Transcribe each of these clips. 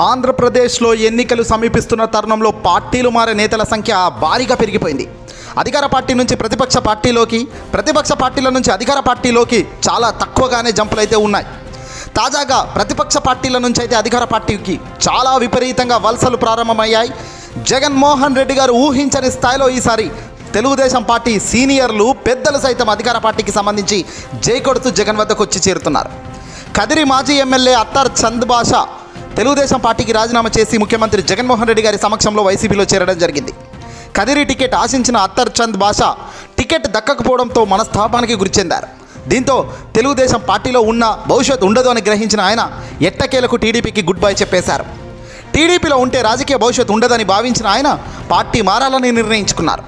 ఆంధ్రప్రదేశ్లో ఎన్నికలు సమీపిస్తున్న తరుణంలో పార్టీలు మారే నేతల సంఖ్య భారీగా పెరిగిపోయింది. అధికార పార్టీ నుంచి ప్రతిపక్ష పార్టీలోకి, ప్రతిపక్ష పార్టీల నుంచి అధికార పార్టీలోకి చాలా తక్కువగానే జంపులైతే ఉన్నాయి. తాజాగా ప్రతిపక్ష పార్టీల నుంచి అయితే అధికార పార్టీకి చాలా విపరీతంగా వలసలు ప్రారంభమయ్యాయి. జగన్మోహన్ రెడ్డి గారు ఊహించని స్థాయిలో ఈసారి తెలుగుదేశం పార్టీ సీనియర్లు, పెద్దలు సైతం అధికార పార్టీకి సంబంధించి జై కొడుతూ జగన్ వద్దకు వచ్చి చేరుతున్నారు. కదిరి మాజీ ఎమ్మెల్యే అత్తర్ చంద్ బాషా తెలుగుదేశం పార్టీకి రాజీనామా చేసి ముఖ్యమంత్రి జగన్మోహన్ రెడ్డి గారి సమక్షంలో వైసీపీలో చేరడం జరిగింది. కదిరి టికెట్ ఆశించిన అత్తర్ చంద్ బాషా టికెట్ దక్కకపోవడంతో మనస్తాపానికి గురిచెందారు. దీంతో తెలుగుదేశం పార్టీలో ఉన్న భవిష్యత్తు ఉండదు అని గ్రహించిన ఆయన ఎట్టకేలకు టీడీపీకి గుడ్ బై చెప్పేశారు. టీడీపీలో ఉంటే రాజకీయ భవిష్యత్తు ఉండదని భావించిన ఆయన పార్టీ మారాలని నిర్ణయించుకున్నారు.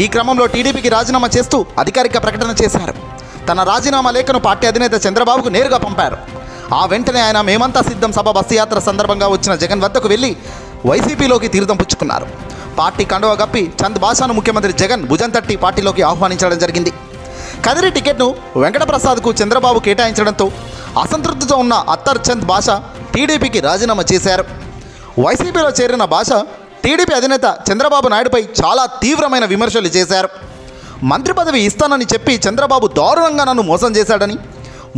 ఈ క్రమంలో టీడీపీకి రాజీనామా చేస్తూ అధికారిక ప్రకటన చేశారు. తన రాజీనామా లేఖను పార్టీ అధినేత చంద్రబాబుకు నేరుగా పంపారు. ఆ వెంటనే ఆయన మేమంతా సిద్ధం సభ బస్సు యాత్ర సందర్భంగా వచ్చిన జగన్ వద్దకు వెళ్ళి వైసీపీలోకి తీర్థం పుచ్చుకున్నారు. పార్టీ కండువా గప్పి చంద్ బాషాను ముఖ్యమంత్రి జగన్ భుజం తట్టి పార్టీలోకి ఆహ్వానించడం జరిగింది. కదిరి టికెట్ను వెంకటప్రసాద్కు చంద్రబాబు కేటాయించడంతో అసంతృప్తితో ఉన్న అత్తర్ చంద్ బాషా టీడీపీకి రాజీనామా చేశారు. వైసీపీలో చేరిన బాషా టీడీపీ అధినేత చంద్రబాబు నాయుడుపై చాలా తీవ్రమైన విమర్శలు చేశారు. మంత్రి పదవి ఇస్తానని చెప్పి చంద్రబాబు దారుణంగా నన్ను మోసం చేశాడని,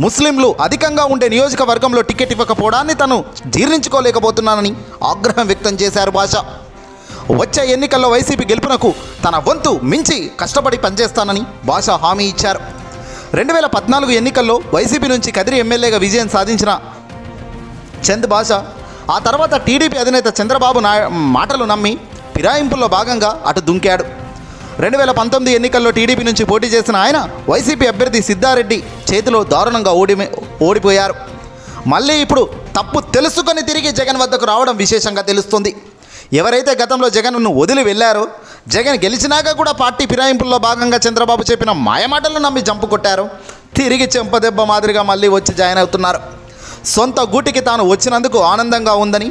ముస్లింలు అధికంగా ఉండే నియోజకవర్గంలో టికెట్ ఇవ్వకపోవడాన్ని తను జీర్ణించుకోలేకపోతున్నానని ఆగ్రహం వ్యక్తం చేశారు బాషా. వచ్చే ఎన్నికల్లో వైసీపీ గెలుపునకు తన వంతు మించి కష్టపడి పనిచేస్తానని బాషా హామీ ఇచ్చారు. 2014 ఎన్నికల్లో వైసీపీ నుంచి కదిరి ఎమ్మెల్యేగా విజయం సాధించిన చంద్ బాషా ఆ తర్వాత టీడీపీ అధినేత చంద్రబాబు మాటలు నమ్మి ఫిరాయింపుల్లో భాగంగా అటు దుంకాడు. 2019 ఎన్నికల్లో టీడీపీ నుంచి పోటీ చేసిన ఆయన వైసీపీ అభ్యర్థి సిద్ధారెడ్డి చేతిలో దారుణంగా ఓడిపోయారు. మళ్ళీ ఇప్పుడు తప్పు తెలుసుకొని తిరిగి జగన్ వద్దకు రావడం విశేషంగా తెలుస్తుంది. ఎవరైతే గతంలో జగన్ను వదిలి వెళ్ళారో, జగన్ గెలిచినాక కూడా పార్టీ ఫిరాయింపుల్లో భాగంగా చంద్రబాబు చెప్పిన మాయమాటలను నమ్మి జంపు కొట్టారు, తిరిగి చెంపదెబ్బ మాదిరిగా మళ్ళీ వచ్చి జాయిన్ అవుతున్నారు. సొంత గూటికి తాను వచ్చినందుకు ఆనందంగా ఉందని,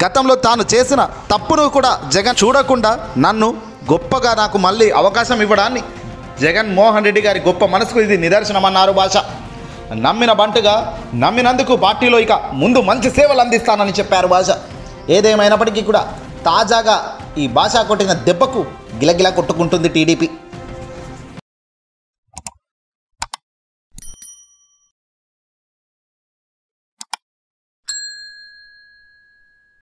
గతంలో తాను చేసిన తప్పును కూడా జగన్ చూడకుండా నన్ను గొప్పగా నాకు మళ్ళీ అవకాశం ఇవ్వడాన్ని జగన్మోహన్ రెడ్డి గారి గొప్ప మనసుకు ఇది నిదర్శనమన్నారు బాషా. నమ్మిన బంటుగా నమ్మినందుకు పార్టీలో ఇక ముందు మంచి సేవలు అందిస్తానని చెప్పారు బాషా. ఏదేమైనప్పటికీ కూడా తాజాగా ఈ బాషా కొట్టిన దెబ్బకు గిలగిలా కొట్టుకుంటుంది టీడీపీ.